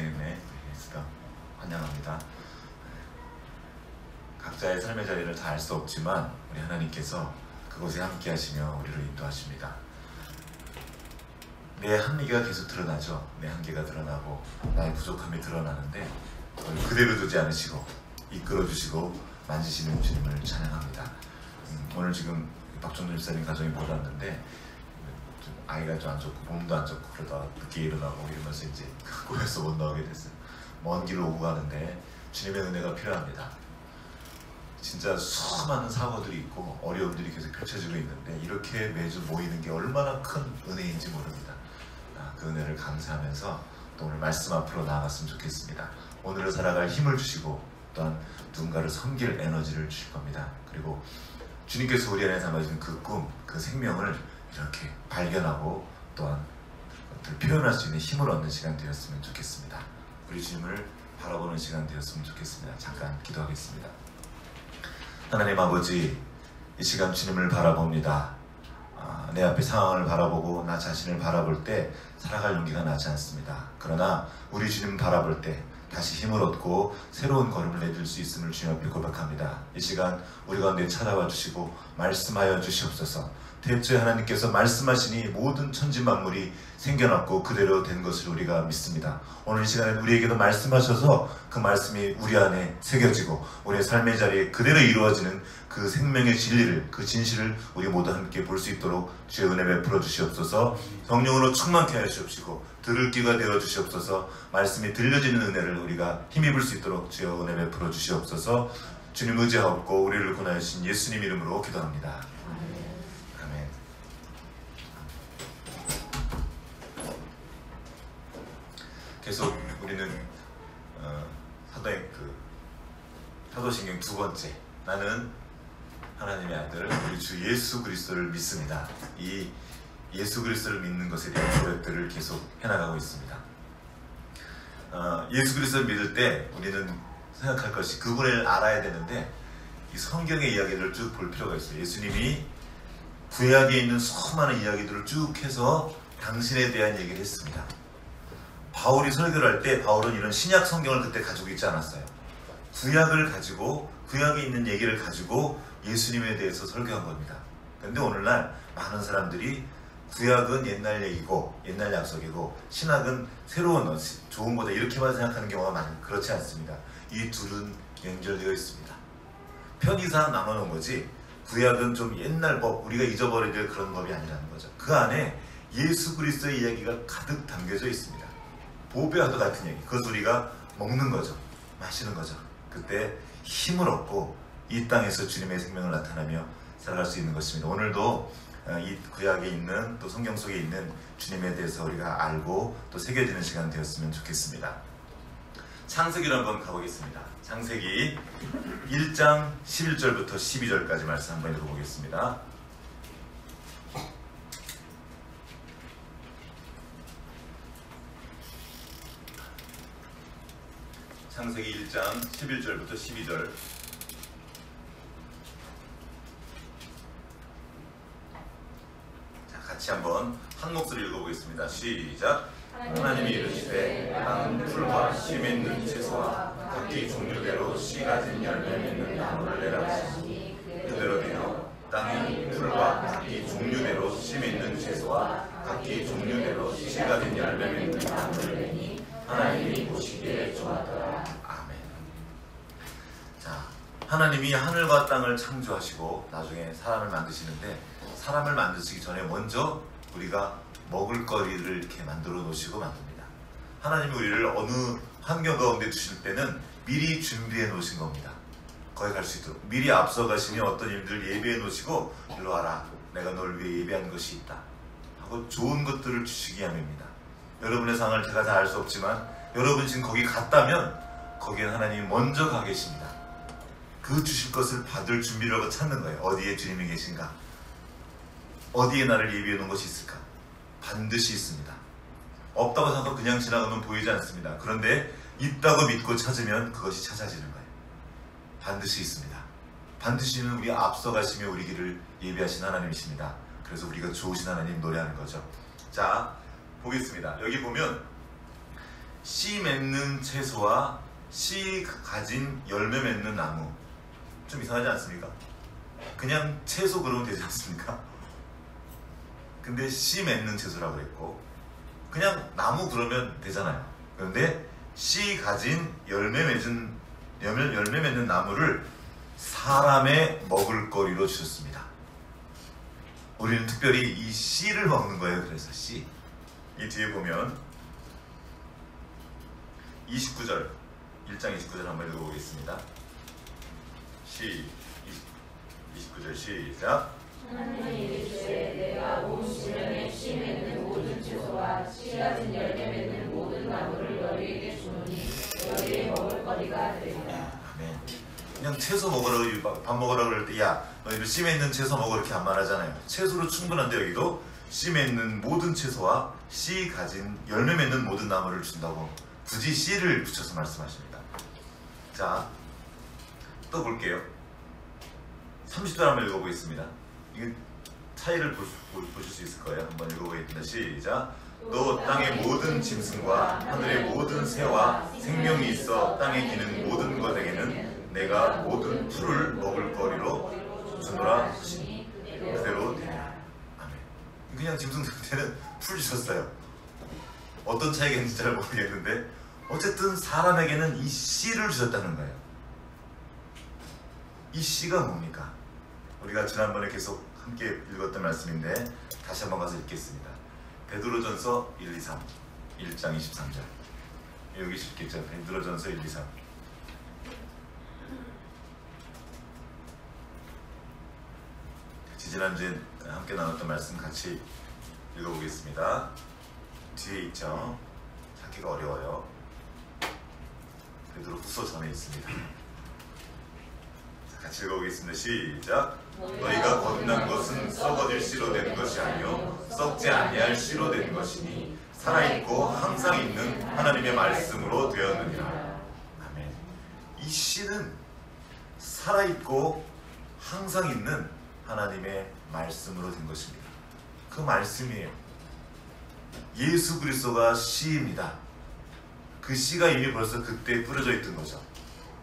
도착했네. 에스더 환영합니다. 각자의 삶의 자리를 다 알 수 없지만 우리 하나님께서 그곳에 함께 하시며 우리를 인도하십니다. 내 한계가 계속 드러나죠. 내 한계가 드러나고 나의 부족함이 드러나는데 그걸 그대로 두지 않으시고 이끌어주시고 만지시는 주님을 찬양합니다. 오늘 지금 박종준 집사님 가정이 못 왔는데 아이가 좀 안 좋고 몸도 안 좋고 그러다 늦게 일어나고 이러면서 이제 고에서 못 나오게 됐어요. 먼 길을 오고 가는데 주님의 은혜가 필요합니다. 진짜 수많은 사고들이 있고 어려움들이 계속 펼쳐지고 있는데 이렇게 매주 모이는 게 얼마나 큰 은혜인지 모릅니다. 그 은혜를 감사하면서 또 오늘 말씀 앞으로 나아갔으면 좋겠습니다. 오늘을 살아갈 힘을 주시고 또한 누군가를 섬길 에너지를 주실 겁니다. 그리고 주님께서 우리 안에 담아주신 그 꿈, 그 생명을 이렇게 발견하고 또한 표현할 수 있는 힘을 얻는 시간 되었으면 좋겠습니다. 우리 주님을 바라보는 시간 되었으면 좋겠습니다. 잠깐 기도하겠습니다. 하나님 아버지, 이 시간 주님을 바라봅니다. 내 앞에 상황을 바라보고 나 자신을 바라볼 때 살아갈 용기가 나지 않습니다. 그러나 우리 주님 바라볼 때 다시 힘을 얻고 새로운 걸음을 내딜 수 있음을 주님 앞에 고백합니다. 이 시간 우리 가운데 찾아와 주시고 말씀하여 주시옵소서. 태초에 하나님께서 말씀하시니 모든 천지 만물이 생겨났고 그대로 된 것을 우리가 믿습니다. 오늘 이 시간에 우리에게도 말씀하셔서 그 말씀이 우리 안에 새겨지고 우리의 삶의 자리에 그대로 이루어지는 그 생명의 진리를, 그 진실을 우리 모두 함께 볼 수 있도록 주의 은혜 베풀어 주시옵소서. 성령으로 충만케 하여 주시옵시고 들을 귀가 되어 주시옵소서. 말씀이 들려지는 은혜를 우리가 힘입을 수 있도록 주의 은혜 베풀어 주시옵소서. 주님 의지하옵고 우리를 구원하신 예수님 이름으로 기도합니다. 아멘. 계속 우리는 사도신경 두 번째, 나는 하나님의 아들 우리 주 예수 그리스도를 믿습니다. 이 예수 그리스도를 믿는 것에 대한 고백들을 계속 해나가고 있습니다. 예수 그리스도를 믿을 때 우리는 생각할 것이 그분을 알아야 되는데 이 성경의 이야기를 쭉 볼 필요가 있어요. 예수님이 구약에 있는 수많은 이야기들을 쭉 해서 당신에 대한 얘기를 했습니다. 바울이 설교를 할 때 바울은 이런 신약 성경을 그때 가지고 있지 않았어요. 구약을 가지고 구약에 있는 얘기를 가지고 예수님에 대해서 설교한 겁니다. 그런데 오늘날 많은 사람들이 구약은 옛날 얘기고 옛날 약속이고 신약은 새로운 좋은 거다 이렇게만 생각하는 경우가 많아요. 그렇지 않습니다. 이 둘은 연결되어 있습니다. 편의상 나눠놓은 거지 구약은 좀 옛날 법, 우리가 잊어버려야 될 그런 법이 아니라는 거죠. 그 안에 예수 그리스도의 이야기가 가득 담겨져 있습니다. 보배와도 같은 얘기, 그것을 우리가 먹는 거죠. 마시는 거죠. 그때 힘을 얻고 이 땅에서 주님의 생명을 나타나며 살아갈 수 있는 것입니다. 오늘도 이 구약에 있는 또 성경 속에 있는 주님에 대해서 우리가 알고 또 새겨지는 시간 되었으면 좋겠습니다. 창세기로 한번 가보겠습니다. 창세기 1장 11절부터 12절까지 말씀 한번 읽어보겠습니다. 창세기 1장 11절부터 12절. 자, 같이 한번 한 목소리 읽어보겠습니다. 시작. 하나님이 이르시되 땅은 풀과 씨 맺는 채소와 각기 종류대로 씨 가진 열매 맺는 나무를 내라 하시니 그대로 되어 땅이 풀과 각기 종류대로 씨 맺는 채소와 각기 종류대로 씨 가진 열매 맺는 나무를 내니 하나님이 보시기에 좋았더라. 아멘. 자, 하나님이 하늘과 땅을 창조하시고 나중에 사람을 만드시는데 사람을 만드시기 전에 먼저 우리가 먹을 거리를 이렇게 만들어 놓으시고 만듭니다. 하나님이 우리를 어느 환경 가운데 두실 때는 미리 준비해 놓으신 겁니다. 거기 갈 수 있도록 미리 앞서 가시니 어떤 일들을 예비해 놓으시고 일로 와라, 내가 널 위해 예비한 것이 있다 하고 좋은 것들을 주시기 위함입니다. 여러분의 상황을 제가 다 알 수 없지만 여러분 지금 거기 갔다면 거기에 하나님이 먼저 가 계십니다. 그 주실 것을 받을 준비를 하고 찾는 거예요. 어디에 주님이 계신가? 어디에 나를 예비해 놓은 것이 있을까? 반드시 있습니다. 없다고 생각하고 그냥 지나가면 보이지 않습니다. 그런데 있다고 믿고 찾으면 그것이 찾아지는 거예요. 반드시 있습니다. 반드시는 우리 앞서 가시며 우리 길을 예비하신 하나님이십니다. 그래서 우리가 좋으신 하나님 노래하는 거죠. 자, 보겠습니다. 여기 보면 씨 맺는 채소와 씨 가진 열매 맺는 나무. 좀 이상하지 않습니까? 그냥 채소 그러면 되지 않습니까? 근데 씨 맺는 채소라고 그랬고, 그냥 나무 그러면 되잖아요. 그런데 씨 가진 열매 맺는 나무를 사람의 먹을거리로 주셨습니다. 우리는 특별히 이 씨를 먹는 거예요. 그래서 씨. 이 뒤에 보면 29절, 1장 29절 한번 읽어보겠습니다. 29절 시작. 하나님이 이르시되 내가 온 수면에 씨 맺는 모든 채소와 씨 가진 열매 맺는 모든 나무를 너희에게 주노니 너희의 먹을거리가 되리라. 아멘. 그냥 채소 먹으라고, 밥 먹으라고 그럴 때 야 너희들 씨 맺는 채소 먹어 이렇게 안 말하잖아요. 채소로 충분한데 여기도 씨 맺는 모든 채소와 씨 가진 열매 맺는 모든 나무를 준다고 굳이 씨를 붙여서 말씀하십니다. 자, 또 볼게요. 30절 한번 읽어보겠습니다. 이 차이를 보실 수 있을 거예요. 한번 읽어보겠습니다. 시작. 또 땅의 모든 짐승과 하늘의 모든 새와 생명이 있어 땅에 기는 모든 것에게는 내가 모든 풀을 먹을 거리로 주노라 하시니 그대로 되리라. 아멘. 그냥 짐승들한테는 풀 주셨어요. 어떤 차이가 있는지 잘 모르겠는데 어쨌든 사람에게는 이 씨를 주셨다는 거예요. 이 씨가 뭡니까? 우리가 지난번에 계속 함께 읽었던 말씀인데 다시 한번 가서 읽겠습니다. 베드로전서 1, 2, 3 1장 23절. 여기 쉽겠죠? 베드로전서 1, 2, 3. 지난주에 함께 나눴던 말씀 같이 읽어보겠습니다. 뒤에 있죠? 찾기가 어려워요. 베드로후서 전에 있습니다. 같이 읽어보겠습니다. 시작. 너희가 거듭난 것은 썩어질 씨로 된 것이 아니요 썩지 아니할 씨로 된 것이니 살아있고 항상 있는 하나님의 말씀으로 되었느니라. 아멘. 이 씨는 살아있고 항상 있는 하나님의 말씀으로 된 것입니다. 그 말씀이에요. 예수 그리스도가 씨입니다. 그 씨가 이미 벌써 그때 뿌려져 있던 거죠.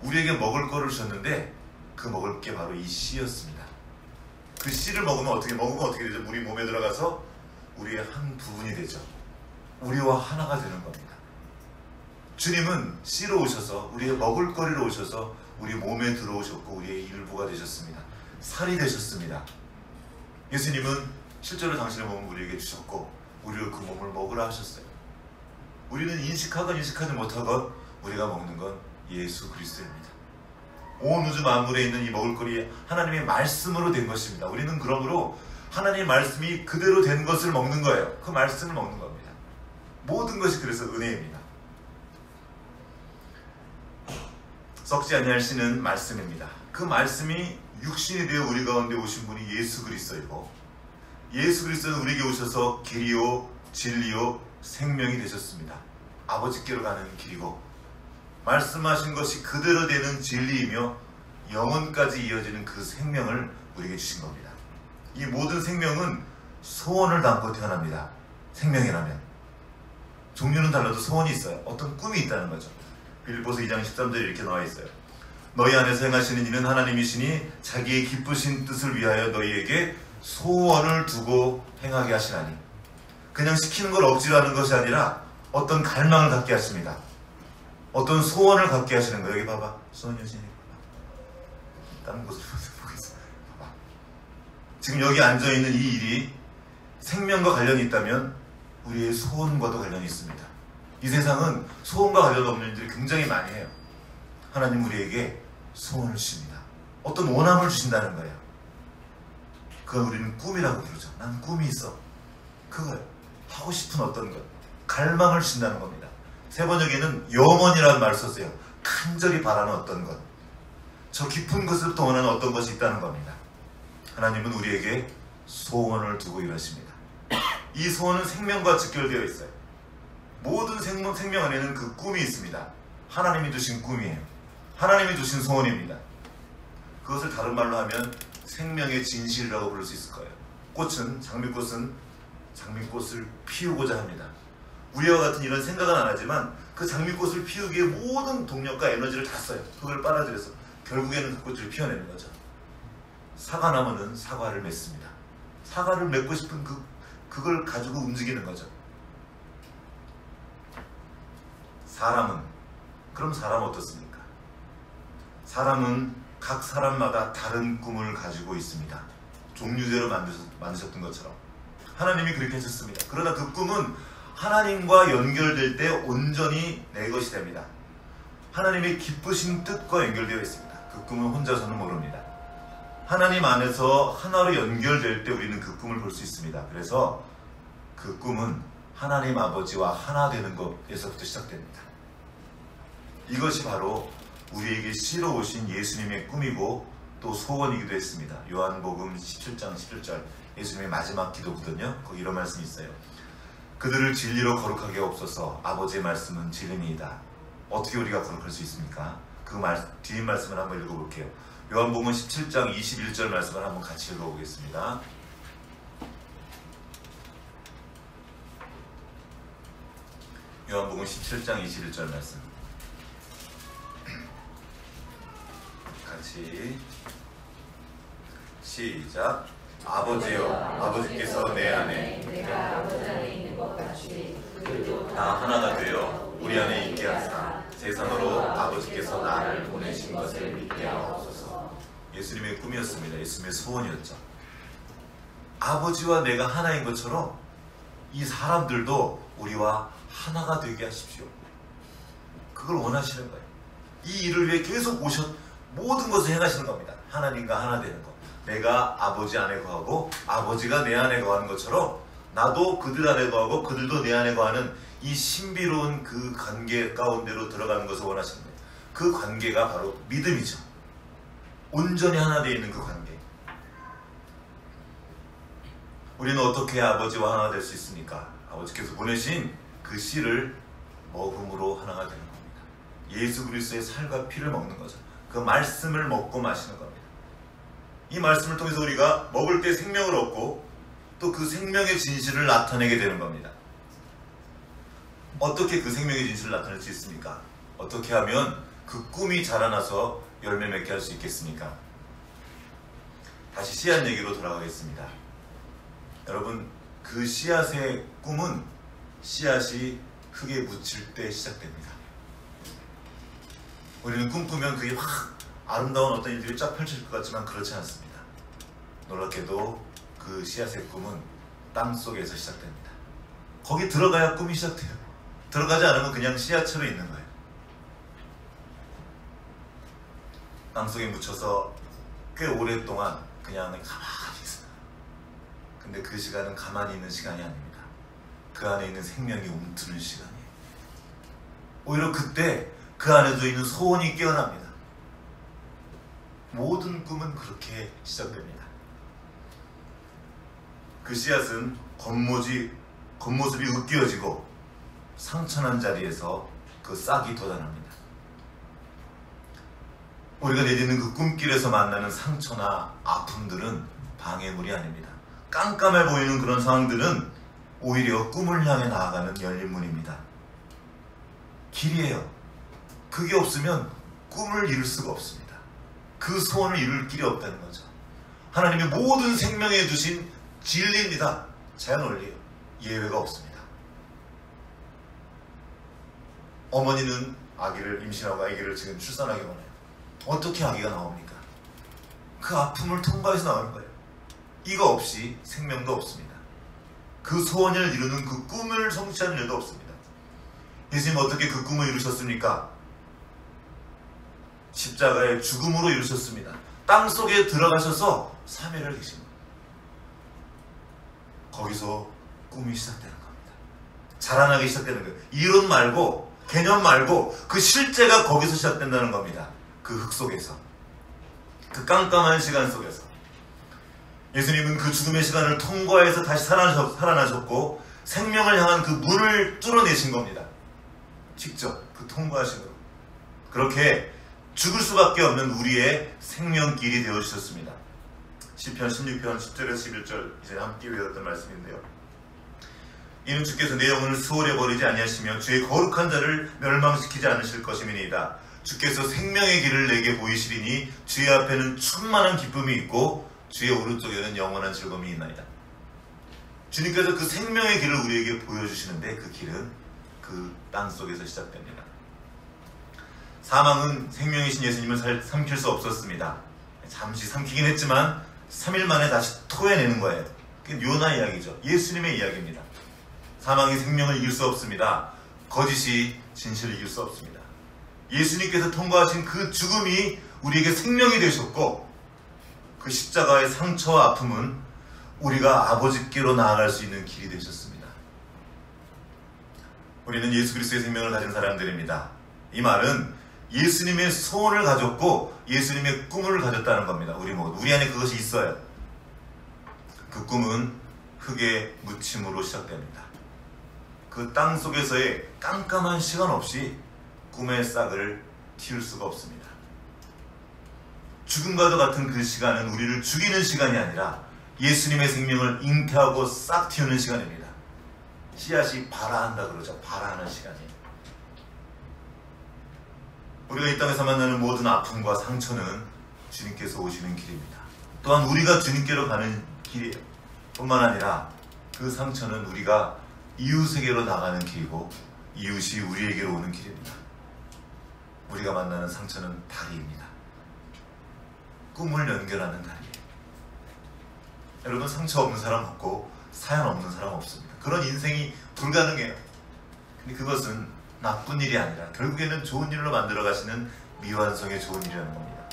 우리에게 먹을 거를 주셨는데 그 먹을 게 바로 이 씨였습니다. 그 씨를 먹으면 어떻게 되죠? 우리 몸에 들어가서 우리의 한 부분이 되죠. 우리와 하나가 되는 겁니다. 주님은 씨로 오셔서 우리의 먹을거리로 오셔서 우리 몸에 들어오셨고 우리의 일부가 되셨습니다. 살이 되셨습니다. 예수님은 실제로 당신의 몸을 우리에게 주셨고 우리를 그 몸을 먹으라 하셨어요. 우리는 인식하건 인식하지 못하건 우리가 먹는 건 예수 그리스도입니다. 온 우주 만물에 있는 이 먹을거리 하나님의 말씀으로 된 것입니다. 우리는 그러므로 하나님의 말씀이 그대로 된 것을 먹는 거예요. 그 말씀을 먹는 겁니다. 모든 것이 그래서 은혜입니다. 썩지 아니할 씨는 말씀입니다. 그 말씀이 육신이 되어 우리 가운데 오신 분이 예수 그리스도이고 예수 그리스도는 우리에게 오셔서 길이요 진리요 생명이 되셨습니다. 아버지께로 가는 길이고 말씀하신 것이 그대로 되는 진리이며 영원까지 이어지는 그 생명을 우리에게 주신 겁니다. 이 모든 생명은 소원을 담고 태어납니다. 생명이라면 종류는 달라도 소원이 있어요. 어떤 꿈이 있다는 거죠. 빌립보서 2장 13절에 이렇게 나와 있어요. 너희 안에서 행하시는 이는 하나님이시니 자기의 기쁘신 뜻을 위하여 너희에게 소원을 두고 행하게 하시나니. 그냥 시키는 걸 억지로 하는 것이 아니라 어떤 갈망을 갖게 하십니다. 어떤 소원을 갖게 하시는 거예요. 여기 봐봐. 소원 여신이 봐봐. 다른 곳으로 보겠습니다. 봐봐. 지금 여기 앉아있는 이 일이 생명과 관련이 있다면 우리의 소원과도 관련이 있습니다. 이 세상은 소원과 관련 없는 일들이 굉장히 많이 해요. 하나님 우리에게 소원을 주십니다. 어떤 원함을 주신다는 거예요. 그건 우리는 꿈이라고 부르죠. 난 꿈이 있어. 그거예요. 하고 싶은 어떤 것. 갈망을 주신다는 겁니다. 세 번역에는 영원이라는 말을 썼어요. 간절히 바라는 어떤 것. 저 깊은 것으로부터 원하는 어떤 것이 있다는 겁니다. 하나님은 우리에게 소원을 두고 일하십니다. 이 소원은 생명과 직결되어 있어요. 모든 생명 안에는 그 꿈이 있습니다. 하나님이 주신 꿈이에요. 하나님이 주신 소원입니다. 그것을 다른 말로 하면 생명의 진실이라고 부를 수 있을 거예요. 장미꽃은 장미꽃을 피우고자 합니다. 우리와 같은 이런 생각은 안 하지만 그 장미꽃을 피우기에 모든 동력과 에너지를 다 써요. 흙을 빨아들여서 결국에는 그 꽃을 피워내는 거죠. 사과나무는 사과를 맺습니다. 사과를 맺고 싶은 그걸 가지고 움직이는 거죠. 그럼 사람 어떻습니까? 사람은 각 사람마다 다른 꿈을 가지고 있습니다. 종류대로 만드셨던 것처럼 하나님이 그렇게 하셨습니다. 그러나 그 꿈은 하나님과 연결될 때 온전히 내 것이 됩니다. 하나님의 기쁘신 뜻과 연결되어 있습니다. 그 꿈은 혼자서는 모릅니다. 하나님 안에서 하나로 연결될 때 우리는 그 꿈을 볼 수 있습니다. 그래서 그 꿈은 하나님 아버지와 하나 되는 것에서부터 시작됩니다. 이것이 바로 우리에게 실어 오신 예수님의 꿈이고 또 소원이기도 했습니다. 요한복음 17장 11절 예수님의 마지막 기도거든요. 거기 이런 말씀이 있어요. 그들을 진리로 거룩하게 없어서 아버지의 말씀은 진리니이다. 어떻게 우리가 거룩할 수 있습니까? 그 뒤에 말씀을 한번 읽어볼게요. 요한복음 17장 21절 말씀을 한번 같이 읽어보겠습니다. 요한복음 17장 21절 말씀 같이 시작. 아버지여, 아버지께서 내 안에 내가 아버지 안에 있는 것 같이 그들도 다 하나가 되어 우리 안에 있게 하사 세상으로 아버지께서 나를 보내신 것을 믿게 하옵소서. 예수님의 꿈이었습니다. 예수님의 소원이었죠. 아버지와 내가 하나인 것처럼 이 사람들도 우리와 하나가 되게 하십시오. 그걸 원하시는 거예요. 이 일을 위해 계속 모든 것을 행하시는 겁니다. 하나님과 하나 되는 것. 내가 아버지 안에 거하고 아버지가 내 안에 거하는 것처럼 나도 그들 안에 거하고 그들도 내 안에 거하는 이 신비로운 그 관계 가운데로 들어가는 것을 원하시는 거예요. 그 관계가 바로 믿음이죠. 온전히 하나 되어 있는 그 관계. 우리는 어떻게 아버지와 하나 될 수 있습니까? 아버지께서 보내신 그 씨를 먹음으로 하나가 되는 겁니다. 예수 그리스도의 살과 피를 먹는 거죠. 그 말씀을 먹고 마시는 겁니다. 이 말씀을 통해서 우리가 먹을 때 생명을 얻고 또 그 생명의 진실을 나타내게 되는 겁니다. 어떻게 그 생명의 진실을 나타낼 수 있습니까? 어떻게 하면 그 꿈이 자라나서 열매 맺게 할 수 있겠습니까? 다시 씨앗 얘기로 돌아가겠습니다. 여러분, 그 씨앗의 꿈은 씨앗이 흙에 묻힐 때 시작됩니다. 우리는 꿈꾸면 그게 확 아름다운 어떤 일들이 쫙 펼쳐질 것 같지만 그렇지 않습니다. 놀랍게도 그 씨앗의 꿈은 땅속에서 시작됩니다. 거기 들어가야 꿈이 시작돼요. 들어가지 않으면 그냥 씨앗처럼 있는 거예요. 땅속에 묻혀서 꽤 오랫동안 그냥 가만히 있어요. 근데 그 시간은 가만히 있는 시간이 아닙니다. 그 안에 있는 생명이 움트는 시간이에요. 오히려 그때 그 안에도 있는 소원이 깨어납니다. 모든 꿈은 그렇게 시작됩니다. 그 씨앗은 겉모습이 으깨어지고 상처난 자리에서 그 싹이 돋아납니다. 우리가 내딛는 그 꿈길에서 만나는 상처나 아픔들은 방해물이 아닙니다. 깜깜해 보이는 그런 상황들은 오히려 꿈을 향해 나아가는 열린 문입니다. 길이에요. 그게 없으면 꿈을 이룰 수가 없습니다. 그 소원을 이룰 길이 없다는 거죠. 하나님이 모든 생명에 두신 진리입니다. 자연원리예요. 예외가 없습니다. 어머니는 아기를 임신하고 아기를 지금 출산하기 원해요. 어떻게 아기가 나옵니까? 그 아픔을 통과해서 나오는 거예요. 이거 없이 생명도 없습니다. 그 소원을 이루는 그 꿈을 성취하는 일도 없습니다. 예수님 어떻게 그 꿈을 이루셨습니까? 십자가의 죽음으로 이루셨습니다. 땅속에 들어가셔서 3일을 계신 겁니다. 거기서 꿈이 시작되는 겁니다. 자라나기 시작되는 거예요. 이론 말고 개념 말고 그 실제가 거기서 시작된다는 겁니다. 그 흙 속에서, 그 깜깜한 시간 속에서. 예수님은 그 죽음의 시간을 통과해서 다시 살아나셨고 생명을 향한 그 문을 뚫어내신 겁니다. 직접 그 통과하심으로. 그렇게 죽을 수밖에 없는 우리의 생명길이 되어주셨습니다. 시편 16편 10절에서 11절 이제 함께 외웠던 말씀인데요. 이는 주께서 내 영혼을 수월해 버리지 아니하시며 주의 거룩한 자를 멸망시키지 않으실 것임이니이다. 주께서 생명의 길을 내게 보이시리니 주의 앞에는 충만한 기쁨이 있고 주의 오른쪽에는 영원한 즐거움이 있나이다. 주님께서 그 생명의 길을 우리에게 보여주시는데 그 길은 그 땅속에서 시작됩니다. 사망은 생명이신 예수님을 삼킬 수 없었습니다. 잠시 삼키긴 했지만 3일 만에 다시 토해내는 거예요. 그게 요나 이야기죠. 예수님의 이야기입니다. 사망이 생명을 이길 수 없습니다. 거짓이 진실을 이길 수 없습니다. 예수님께서 통과하신 그 죽음이 우리에게 생명이 되셨고 그 십자가의 상처와 아픔은 우리가 아버지께로 나아갈 수 있는 길이 되셨습니다. 우리는 예수 그리스도의 생명을 가진 사람들입니다. 이 말은 예수님의 소원을 가졌고 예수님의 꿈을 가졌다는 겁니다. 우리 모두. 우리 안에 그것이 있어요. 그 꿈은 흙의 묻힘으로 시작됩니다. 그 땅 속에서의 깜깜한 시간 없이 꿈의 싹을 틔울 수가 없습니다. 죽음과도 같은 그 시간은 우리를 죽이는 시간이 아니라 예수님의 생명을 잉태하고 싹 틔우는 시간입니다. 씨앗이 발아한다 그러죠. 발아하는 시간이에요. 우리가 이 땅에서 만나는 모든 아픔과 상처는 주님께서 오시는 길입니다. 또한 우리가 주님께로 가는 길이에요. 뿐만 아니라 그 상처는 우리가 이웃에게로 나가는 길이고 이웃이 우리에게로 오는 길입니다. 우리가 만나는 상처는 다리입니다. 꿈을 연결하는 다리예요. 여러분, 상처 없는 사람 없고 사연 없는 사람 없습니다. 그런 인생이 불가능해요. 근데 그것은 나쁜 일이 아니라 결국에는 좋은 일로 만들어 가시는 미완성의 좋은 일이라는 겁니다.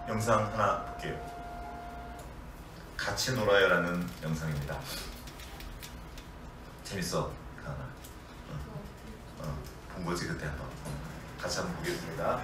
영상 하나 볼게요. 같이 놀아요 라는 영상입니다. 재밌어. 그 하나. 본 거지 그때 한번. 같이 한번 보겠습니다.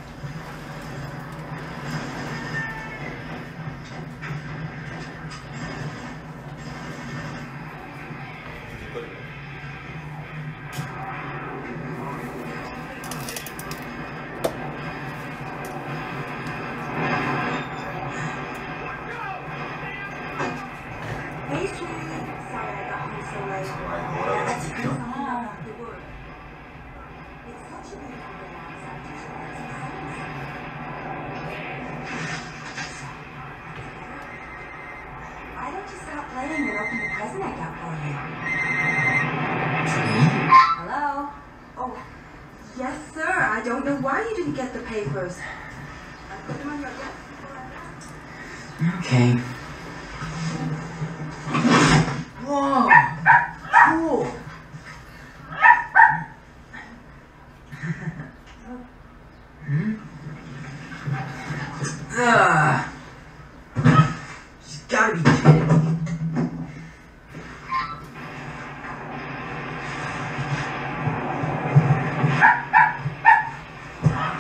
Papers. Put them on your desk. Okay. Whoa. Cool. She's gotta be kidding me.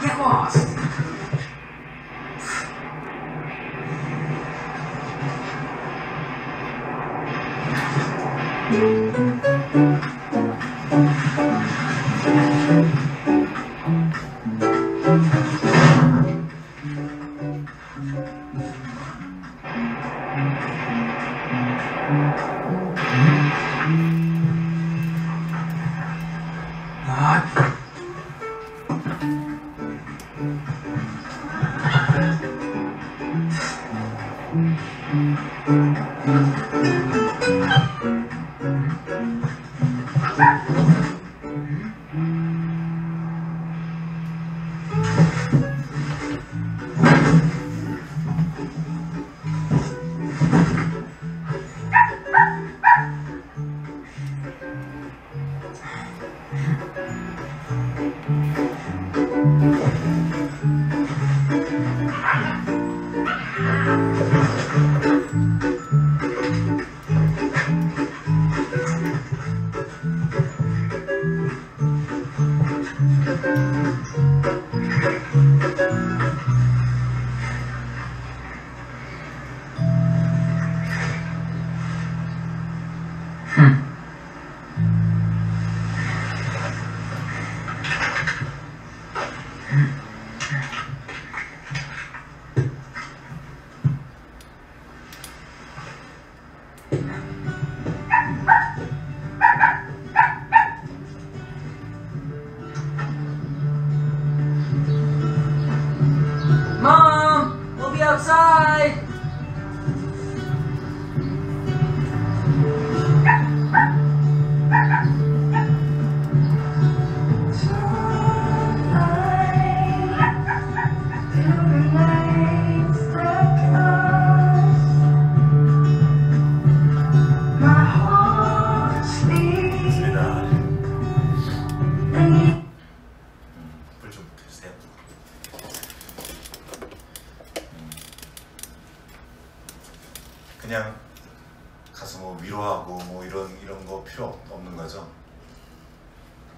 Get lost. side. 불좀 켜주세요. 그냥 가서 뭐 위로하고 뭐 이런 거 필요 없는 거죠.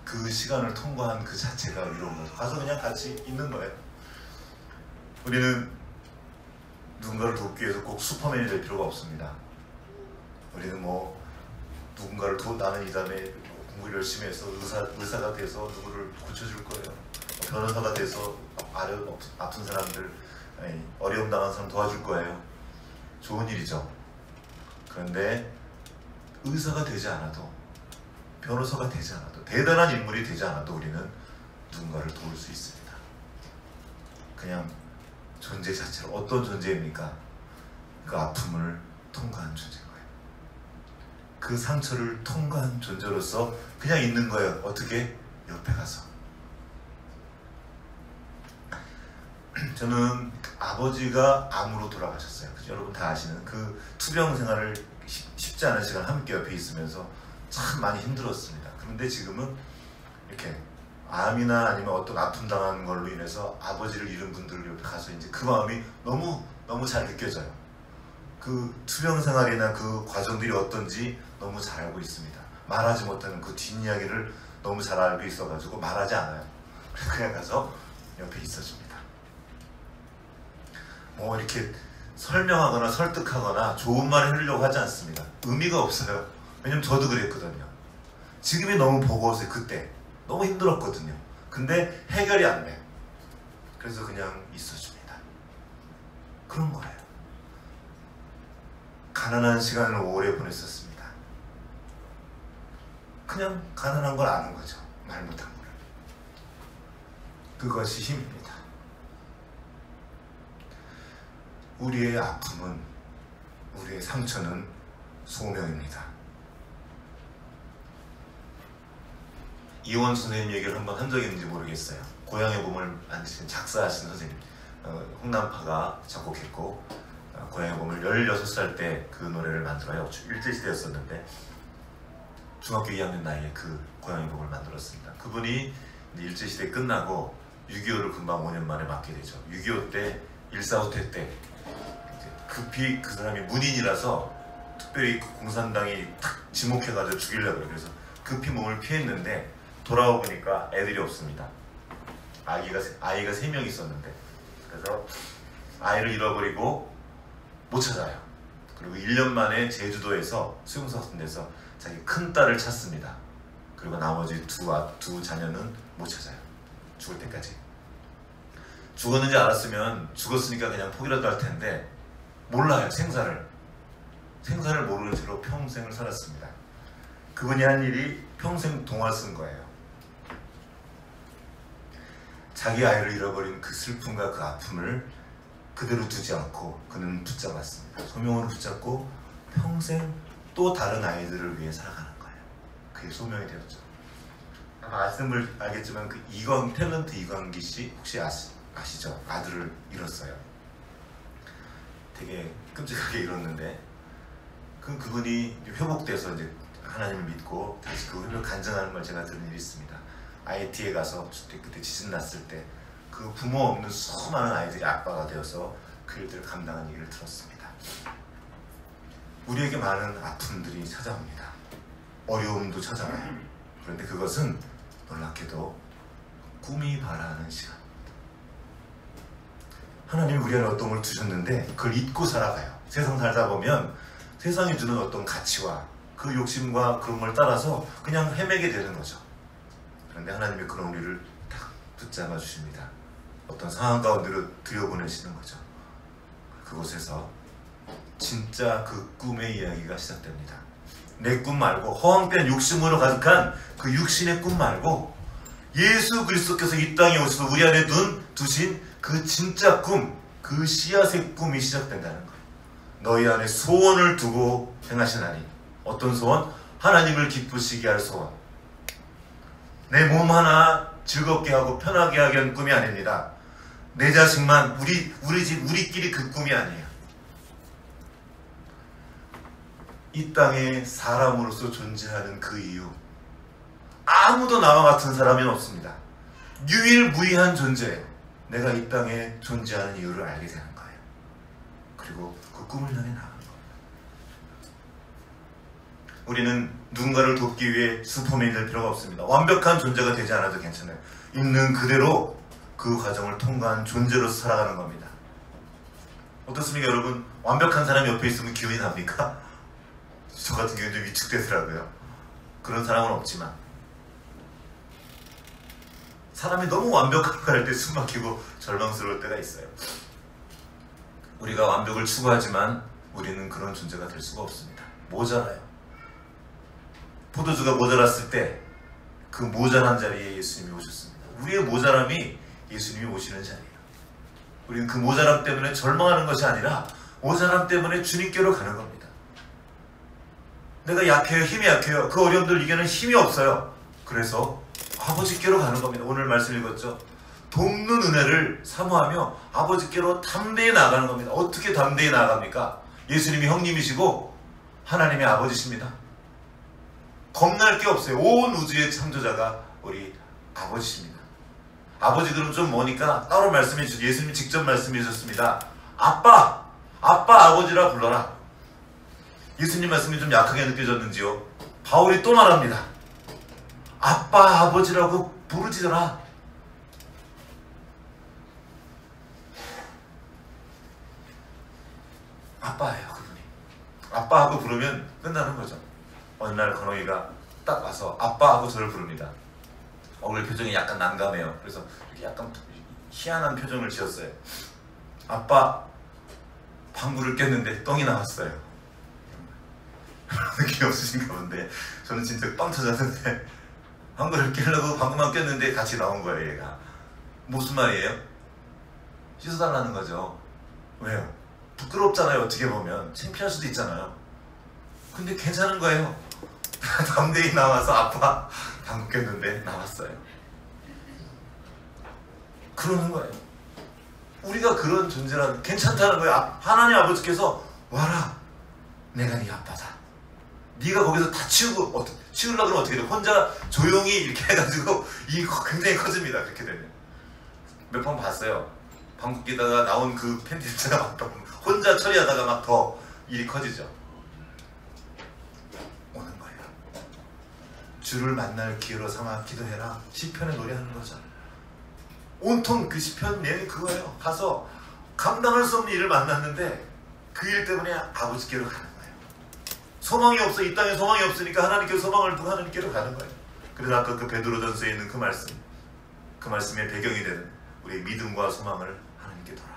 그 시간을 통과한 그 자체가 위로인 거죠. 가서 그냥 같이 있는 거예요. 우리는 누군가를 돕기 위해서 꼭 슈퍼맨이 될 필요가 없습니다. 우리는 뭐 누군가를 나는 이 다음에 공부를 열심히 해서 의사가 돼서 누구를 고쳐줄 거예요. 변호사가 돼서 아픈 사람들, 어려움 당한 사람 도와줄 거예요. 좋은 일이죠. 그런데 의사가 되지 않아도, 변호사가 되지 않아도, 대단한 인물이 되지 않아도 우리는 누군가를 도울 수 있습니다. 그냥 존재 자체로. 어떤 존재입니까? 그 아픔을 통과한 존재인 거예요. 그 상처를 통과한 존재로서 그냥 있는 거예요. 어떻게? 옆에 가서. 저는 아버지가 암으로 돌아가셨어요. 여러분 다 아시는 그 투병 생활을 쉽지 않은 시간 함께 옆에 있으면서 참 많이 힘들었습니다. 그런데 지금은 이렇게 암이나 아니면 어떤 아픔 당한 걸로 인해서 아버지를 잃은 분들 옆에 가서 이제 그 마음이 너무 잘 느껴져요. 그 투병 생활이나 그 과정들이 어떤지 너무 잘 알고 있습니다. 말하지 못하는 그 뒷이야기를 너무 잘 알고 있어가지고 말하지 않아요. 그냥 가서 옆에 있어줍니다. 뭐 이렇게 설명하거나 설득하거나 좋은 말을 하려고 하지 않습니다. 의미가 없어요. 왜냐면 저도 그랬거든요. 지금이 너무 버거워서 그때 너무 힘들었거든요. 근데 해결이 안 돼요. 그래서 그냥 있어줍니다. 그런 거예요. 가난한 시간을 오래 보냈었습니다. 그냥 가난한 걸 아는 거죠. 말 못한 걸. 그것이 힘입니다. 우리의 아픔은, 우리의 상처는 소명입니다. 이원 선생님 얘기를 한번 한 적이 있는지 모르겠어요. 고향의 봄을 만드신 작사하신 선생님, 홍남파가 작곡했고 고향의 봄을 16살 때 그 노래를 만들어요. 일제시대였었는데 중학교 2학년 나이에 그 고향의 봄을 만들었습니다. 그분이 일제시대 끝나고 6.25를 금방 5년 만에 맞게 되죠. 6.25 때 1.4후퇴 때 급히 그 사람이 문인이라서 특별히 그 공산당이 탁 지목해가지고 죽이려고 그래요. 그래서 급히 몸을 피했는데 돌아오 보니까 애들이 없습니다. 아이가 3명 있었는데, 그래서 아이를 잃어버리고 못 찾아요. 그리고 1년 만에 제주도에서 수용소 같은 데서 자기 큰 딸을 찾습니다. 그리고 나머지 두 자녀는 못 찾아요. 죽을 때까지. 죽었는지 알았으면 죽었으니까 그냥 포기라도 할 텐데 몰라요. 생사를 모르는 채로 평생을 살았습니다. 그분이 한 일이 평생 동화 쓴 거예요. 자기 아이를 잃어버린 그 슬픔과 그 아픔을 그대로 두지 않고 그는 붙잡았습니다. 소명으로 붙잡고 평생 또 다른 아이들을 위해 살아가는 거예요. 그게 소명이 되었죠. 아마 아시는 알겠지만 그 탤런트 이광기 씨 혹시 아시죠? 아들을 잃었어요. 되게 끔찍하게 잃었는데 그분이 회복돼서 이제 하나님을 믿고 다시 그 회복을 간증하는 걸 제가 들은 일이 있습니다. IT에 가서 그때 지진 났을 때 그 부모 없는 수많은 아이들이 아빠가 되어서 그 일들을 감당한 얘기를 들었습니다. 우리에게 많은 아픔들이 찾아옵니다. 어려움도 찾아와요. 그런데 그것은 놀랍게도 꿈이 바라는 시간입니다. 하나님이 우리 안에 어떤 걸 두셨는데 그걸 잊고 살아가요. 세상 살다 보면 세상이 주는 어떤 가치와 그 욕심과 그런 걸 따라서 그냥 헤매게 되는 거죠. 그런데 하나님이 그런 우리를 딱 붙잡아 주십니다. 어떤 상황 가운데로 들여보내시는 거죠. 그곳에서 진짜 그 꿈의 이야기가 시작됩니다. 내 꿈 말고 허황된 욕심으로 가득한 그 육신의 꿈 말고 예수 그리스도께서 이 땅에 오셔서 우리 안에 두신 그 진짜 꿈, 그 씨앗의 꿈이 시작된다는 거예요. 너희 안에 소원을 두고 행하시나니. 어떤 소원? 하나님을 기쁘시게 할 소원. 내 몸 하나 즐겁게 하고 편하게 하게 하는 꿈이 아닙니다. 내 자식만, 우리 집, 우리끼리 그 꿈이 아니에요. 이 땅에 사람으로서 존재하는 그 이유, 아무도 나와 같은 사람이 없습니다. 유일무이한 존재예요. 내가 이 땅에 존재하는 이유를 알게 되는 거예요. 그리고 그 꿈을 향해 나가는 거예요. 우리는 누군가를 돕기 위해 슈퍼맨이 될 필요가 없습니다. 완벽한 존재가 되지 않아도 괜찮아요. 있는 그대로 그 과정을 통과한 존재로서 살아가는 겁니다. 어떻습니까 여러분? 완벽한 사람이 옆에 있으면 기운이 납니까? 저 같은 경우는 좀 위축되더라고요. 그런 사람은 없지만 사람이 너무 완벽한 걸 할 때 숨 막히고 절망스러울 때가 있어요. 우리가 완벽을 추구하지만 우리는 그런 존재가 될 수가 없습니다. 모자라요. 포도주가 모자랐을 때 그 모자란 자리에 예수님이 오셨습니다. 우리의 모자람이 예수님이 오시는 자리예요. 우리는 그 모자람 때문에 절망하는 것이 아니라 모자람 때문에 주님께로 가는 겁니다. 내가 약해요. 힘이 약해요. 그 어려움들 이겨낼 힘이 없어요. 그래서 아버지께로 가는 겁니다. 오늘 말씀 읽었죠. 돕는 은혜를 사모하며 아버지께로 담대히 나아가는 겁니다. 어떻게 담대히 나아갑니까? 예수님이 형님이시고 하나님의 아버지십니다. 겁날 게 없어요. 온 우주의 창조자가 우리 아버지십니다. 아버지 그럼 좀 뭐니까 따로 말씀해 주시죠. 예수님이 직접 말씀해 주셨습니다. 아빠 아버지라 불러라. 예수님 말씀이 좀 약하게 느껴졌는지요? 바울이 또 말합니다. 아빠 아버지라고 부르지더라. 아빠예요 그분이. 아빠하고 부르면 끝나는 거죠. 어느 날 건영이가 딱 와서 아빠하고 저를 부릅니다. 얼굴 표정이 약간 난감해요. 그래서 이렇게 약간 희한한 표정을 지었어요. 아빠 방구를 꼈는데 똥이 나왔어요. 느낌이 없으신가 본데 저는 진짜 빵 터졌는데 방구를 끼려고 방구만 꼈는데 같이 나온 거예요. 얘가 무슨 말이에요? 씻어달라는 거죠. 왜요? 부끄럽잖아요. 어떻게 보면 창피할 수도 있잖아요. 근데 괜찮은 거예요. 담대히 나와서 아빠 방구 꼈는데 나왔어요. 그러는 거예요. 우리가 그런 존재라는 괜찮다는 거예요. 하나님 아버지께서 와라. 내가 네 아빠다. 네가 거기서 다 치우고 치우려고 그러면 어떻게 돼? 혼자 조용히 이렇게 해가지고 이 굉장히 커집니다. 그렇게 되면 몇 번 봤어요. 방구 끼다가 나온 그 팬티가 막 혼자 처리하다가 막 더 일이 커지죠. 오는 거예요. 주를 만날 기회로 삼아 기도해라. 시편에 노래하는 거죠. 온통 그 시편 내용이 그거예요. 가서 감당할 수 없는 일을 만났는데 그 일 때문에 아버지께로 가는 거예요. 소망이 없어. 이 땅에 소망이 없으니까 하나님께 소망을 두고 하나님께로 가는 거예요. 그래서 아까 그 베드로전서에 있는 그 말씀의 배경이 되는 우리의 믿음과 소망을 하나님께 돌아.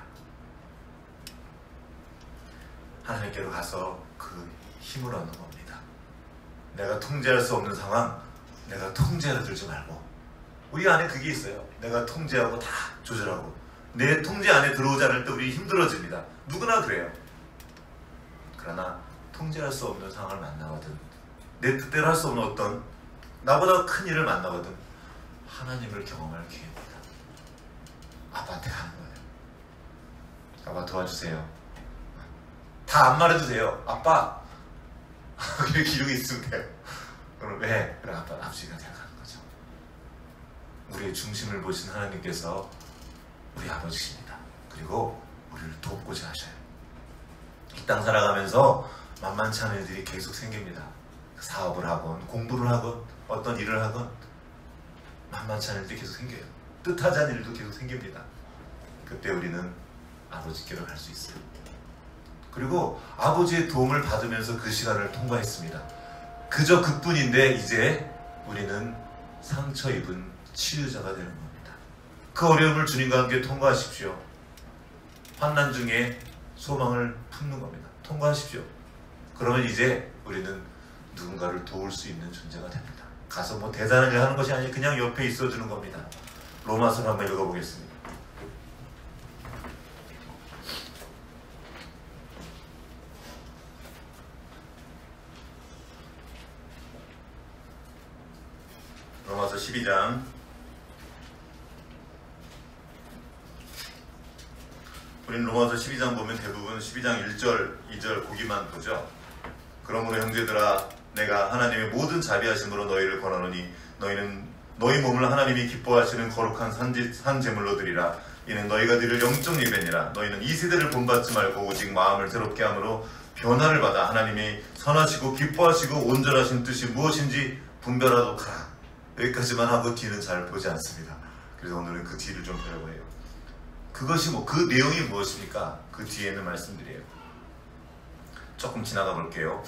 하나님께로 가서 그 힘을 얻는 겁니다. 내가 통제할 수 없는 상황, 내가 통제를 들지 말고 우리 안에 그게 있어요. 내가 통제하고 다 조절하고 내 통제 안에 들어오지 않을 때 우리 힘들어집니다. 누구나 그래요. 그러나 통제할 수 없는 상황을 만나거든 내 뜻대로 할 수 없는 어떤 나보다 큰 일을 만나거든 하나님을 경험할 기회입니다. 아빠한테 가는 거예요. 아빠 도와주세요. 다 안 말해도 돼요. 아빠 그렇게 기록이 있으면 돼요. 그럼 왜? 그럼 아버지가 생각하는 거죠. 우리의 중심을 보신 하나님께서 우리 아버지십니다. 그리고 우리를 돕고자 하셔요. 이 땅 살아가면서 만만치 않은 일들이 계속 생깁니다. 사업을 하건 공부를 하건 어떤 일을 하건 만만치 않은 일들이 계속 생겨요. 뜻하지 않은 일도 계속 생깁니다. 그때 우리는 아버지께로 갈 수 있어요. 그리고 아버지의 도움을 받으면서 그 시간을 통과했습니다. 그저 그뿐인데 이제 우리는 상처 입은 치유자가 되는 겁니다. 그 어려움을 주님과 함께 통과하십시오. 환난 중에 소망을 품는 겁니다. 통과하십시오. 그러면 이제 우리는 누군가를 도울 수 있는 존재가 됩니다. 가서 뭐 대단한 일 하는 것이 아니라 그냥 옆에 있어주는 겁니다. 로마서를 한번 읽어보겠습니다. 12장 우리는 로마서 12장 보면 대부분 12장 1절, 2절 거기만 보죠. 그러므로 형제들아 내가 하나님의 모든 자비하심으로 너희를 권하노니 너희는 너희 몸을 하나님이 기뻐하시는 거룩한 산제물로 드리라. 이는 너희가 드릴 영적 예배니라. 너희는 이 세대를 본받지 말고 오직 마음을 새롭게 함으로 변화를 받아 하나님이 선하시고 기뻐하시고 온전하신 뜻이 무엇인지 분별하도록 하라. 여기까지만 하고 뒤는 잘 보지 않습니다. 그래서 오늘은 그 뒤를 좀 보려고 해요. 그것이 그 내용이 무엇입니까? 그 뒤에 있는 말씀들이에요. 조금 지나가 볼게요.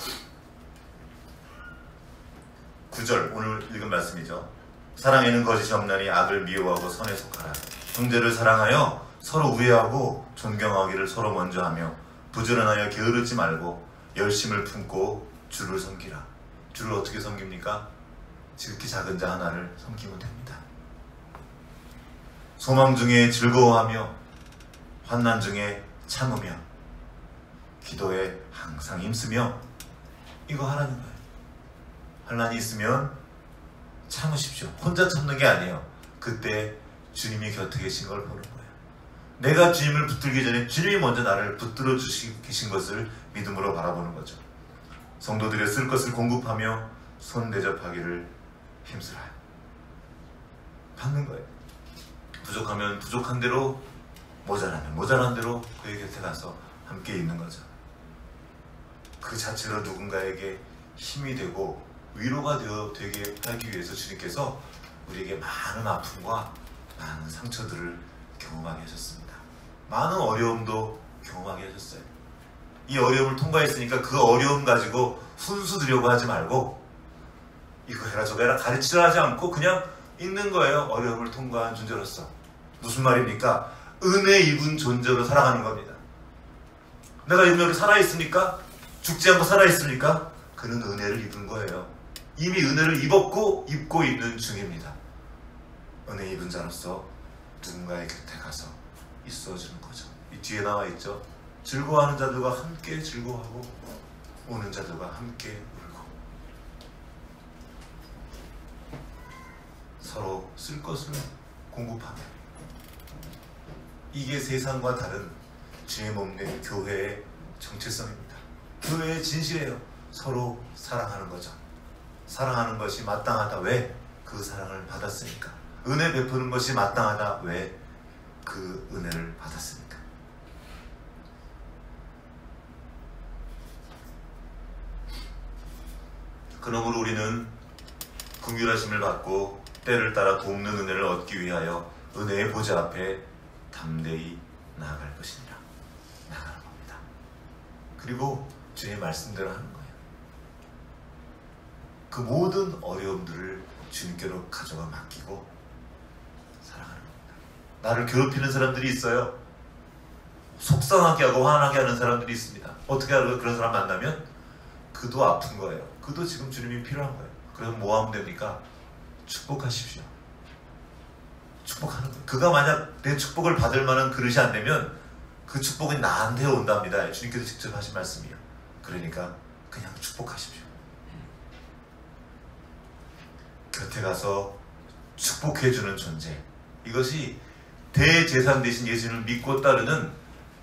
9절 오늘 읽은 말씀이죠. 사랑에는 거짓이 없나니 악을 미워하고 선에 속하라. 형제를 사랑하여 서로 우애하고 존경하기를 서로 먼저 하며 부지런하여 게으르지 말고 열심을 품고 주를 섬기라. 주를 어떻게 섬깁니까? 지극히 작은 자 하나를 섬기면 됩니다. 소망 중에 즐거워하며 환난 중에 참으며 기도에 항상 힘쓰며 이거 하라는 거예요. 환난이 있으면 참으십시오. 혼자 참는 게 아니에요. 그때 주님이 곁에 계신 걸 보는 거예요. 내가 주님을 붙들기 전에 주님이 먼저 나를 붙들어 주신 것을 믿음으로 바라보는 거죠. 성도들의 쓸 것을 공급하며 손 대접하기를 힘쓰라. 받는 거예요. 부족하면 부족한 대로, 모자라면 모자란 대로 그의 곁에 가서 함께 있는 거죠. 그 자체로 누군가에게 힘이 되고 위로가 되게 하기 위해서 주님께서 우리에게 많은 아픔과 많은 상처들을 경험하게 하셨습니다. 많은 어려움도 경험하게 하셨어요. 이 어려움을 통과했으니까 그 어려움 가지고 훈수 두려고 하지 말고 이거 해라 저거 해라 가르치려 하지 않고 그냥 있는 거예요. 어려움을 통과한 존재로서. 무슨 말입니까? 은혜 입은 존재로 살아가는 겁니다. 내가 은혜로 살아있습니까? 죽지 않고 살아있습니까? 그는 은혜를 입은 거예요. 이미 은혜를 입었고 입고 있는 중입니다. 은혜 입은 자로서 누군가의 곁에 가서 있어주는 거죠. 이 뒤에 나와 있죠. 즐거워하는 자들과 함께 즐거워하고 우는 자들과 함께 울고 서로 쓸 것을 공급하며 이게 세상과 다른 주의 몸된 교회의 정체성입니다. 교회의 진실이에요. 서로 사랑하는 거죠. 사랑하는 것이 마땅하다. 왜? 그 사랑을 받았으니까. 은혜 베푸는 것이 마땅하다. 왜? 그 은혜를 받았으니까. 그러므로 우리는 긍휼하심을 받고 때를 따라 돕는 은혜를 얻기 위하여 은혜의 보좌 앞에 담대히 나아갈 것이니라. 나가는 겁니다. 그리고 주의 말씀대로 하는 거예요. 그 모든 어려움들을 주님께로 가져가 맡기고 살아가는 겁니다. 나를 괴롭히는 사람들이 있어요. 속상하게 하고 화나게 하는 사람들이 있습니다. 어떻게 하려고 그런 사람 만나면 그도 아픈 거예요. 그도 지금 주님이 필요한 거예요. 그래서 뭐 하면 됩니까? 축복하십시오. 축복하는 거예요. 그가 만약 내 축복을 받을 만한 그릇이 안 되면 그 축복은 나한테 온답니다. 주님께서 직접 하신 말씀이에요. 그러니까 그냥 축복하십시오. 곁에 가서 축복해주는 존재. 이것이 대제사장 되신 예수님을 믿고 따르는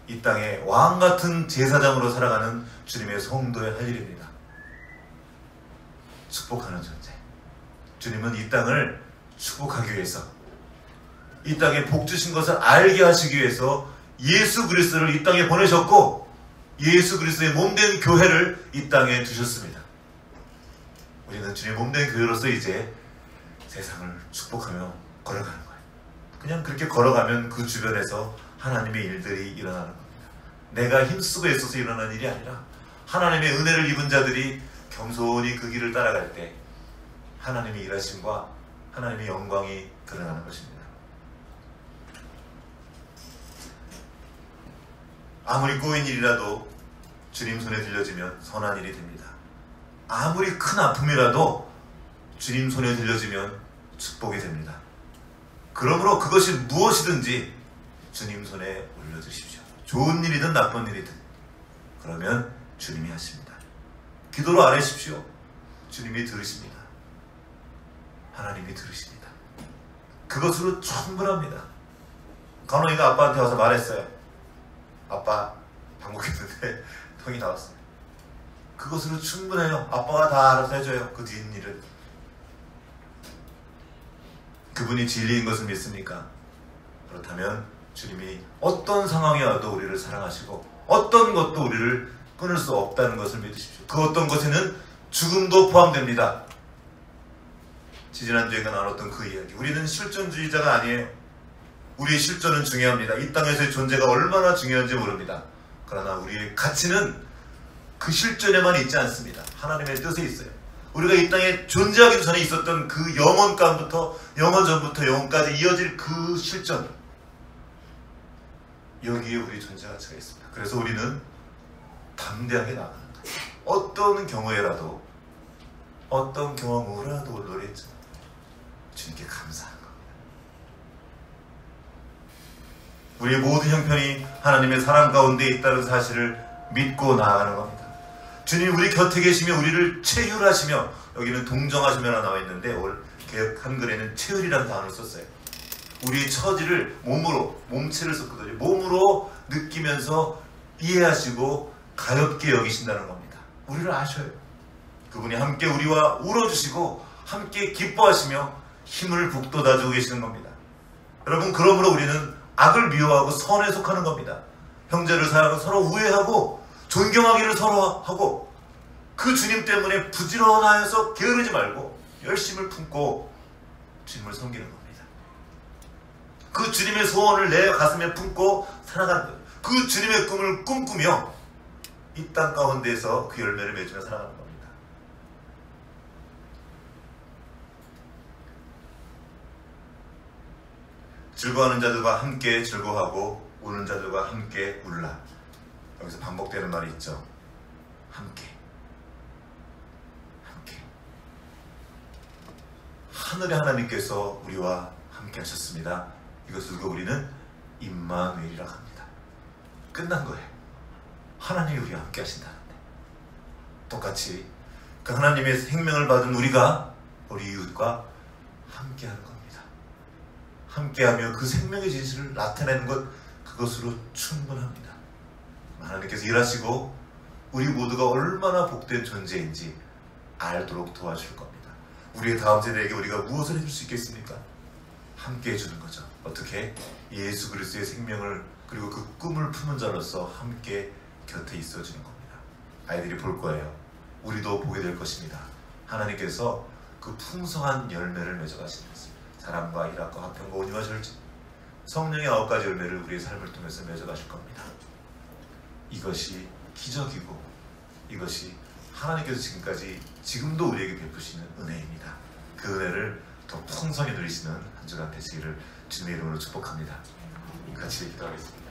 이 땅의 왕같은 제사장으로 살아가는 주님의 성도의 할 일입니다. 축복하는 존재. 주님은 이 땅을 축복하기 위해서, 이 땅에 복 주신 것을 알게 하시기 위해서 예수 그리스도를 이 땅에 보내셨고 예수 그리스도의 몸된 교회를 이 땅에 두셨습니다. 우리는 주님의 몸된 교회로서 이제 세상을 축복하며 걸어가는 거예요. 그냥 그렇게 걸어가면 그 주변에서 하나님의 일들이 일어나는 겁니다. 내가 힘쓰고 애써서 일어나는 일이 아니라 하나님의 은혜를 입은 자들이 겸손히 그 길을 따라갈 때 하나님의 일하심과 하나님의 영광이 드러나는 것입니다. 아무리 꼬인 일이라도 주님 손에 들려지면 선한 일이 됩니다. 아무리 큰 아픔이라도 주님 손에 들려지면 축복이 됩니다. 그러므로 그것이 무엇이든지 주님 손에 올려주십시오. 좋은 일이든 나쁜 일이든. 그러면 주님이 하십니다. 기도로 안 하십시오. 주님이 들으십니다. 하나님이 들으십니다. 그것으로 충분합니다. 간호이가 아빠한테 와서 말했어요. 아빠 방콕했는데 통이 나왔어요. 그것으로 충분해요. 아빠가 다 알아서 해줘요. 그 뒷일은. 그분이 진리인 것을 믿습니까? 그렇다면 주님이 어떤 상황이 와도 우리를 사랑하시고 어떤 것도 우리를 끊을 수 없다는 것을 믿으십시오. 그 어떤 것에는 죽음도 포함됩니다. 지지난주에 나눴던 그 이야기. 우리는 실존주의자가 아니에요. 우리의 실존은 중요합니다. 이 땅에서의 존재가 얼마나 중요한지 모릅니다. 그러나 우리의 가치는 그 실존에만 있지 않습니다. 하나님의 뜻에 있어요. 우리가 이 땅에 존재하기 전에 있었던 그 영원감부터 영원 전부터 영원까지 이어질 그 실존, 여기에 우리 존재 가치가 있습니다. 그래서 우리는 담대하게 나가는 거예요. 어떤 경우에라도, 어떤 경우라도 노래했죠. 주님께 감사한 겁니다. 우리의 모든 형편이 하나님의 사랑 가운데 있다는 사실을 믿고 나아가는 겁니다. 주님 우리 곁에 계시며 우리를 체휼하시며, 여기는 동정하시며나 나와 있는데 올 개역 한글에는 체휼이라는 단어를 썼어요. 우리의 처지를 몸으로, 몸체를 썼거든요. 몸으로 느끼면서 이해하시고 가볍게 여기신다는 겁니다. 우리를 아셔요. 그분이 함께 우리와 울어주시고 함께 기뻐하시며 힘을 북돋아주고 계시는 겁니다. 여러분, 그러므로 우리는 악을 미워하고 선에 속하는 겁니다. 형제를 사랑하고 서로 우애하고 존경하기를 서로 하고, 그 주님 때문에 부지런하여서 게으르지 말고 열심을 품고 주님을 섬기는 겁니다. 그 주님의 소원을 내 가슴에 품고 살아가는 거예요. 그 주님의 꿈을 꿈꾸며 이 땅 가운데에서 그 열매를 맺으며 살아가는 겁니다. 즐거워하는 자들과 함께 즐거워하고 우는 자들과 함께 울라. 여기서 반복되는 말이 있죠. 함께. 함께. 하늘의 하나님께서 우리와 함께 하셨습니다. 이것을 두고 우리는 임마누엘이라고 합니다. 끝난 거예요. 하나님이 우리와 함께 하신다는데, 똑같이 그 하나님의 생명을 받은 우리가 우리 이웃과 함께 하는 겁니다. 함께하며 그 생명의 진실을 나타내는 것, 그것으로 충분합니다. 하나님께서 일하시고 우리 모두가 얼마나 복된 존재인지 알도록 도와줄 겁니다. 우리의 다음 세대에게 우리가 무엇을 해줄 수 있겠습니까? 함께 해주는 거죠. 어떻게? 예수 그리스도의 생명을 그리고 그 꿈을 품은 자로서 함께 곁에 있어주는 겁니다. 아이들이 볼 거예요. 우리도 보게 될 것입니다. 하나님께서 그 풍성한 열매를 맺어가시는 것을, 사랑과 일학과 화평과 온유와 절제, 성령의 9가지 열매를 우리의 삶을 통해서 맺어가실 겁니다. 이것이 기적이고 이것이 하나님께서 지금도 우리에게 베푸시는 은혜입니다. 그 은혜를 더 풍성히 누리시는 한 주간 되시기를 주님의 이름으로 축복합니다. 같이 기도하겠습니다.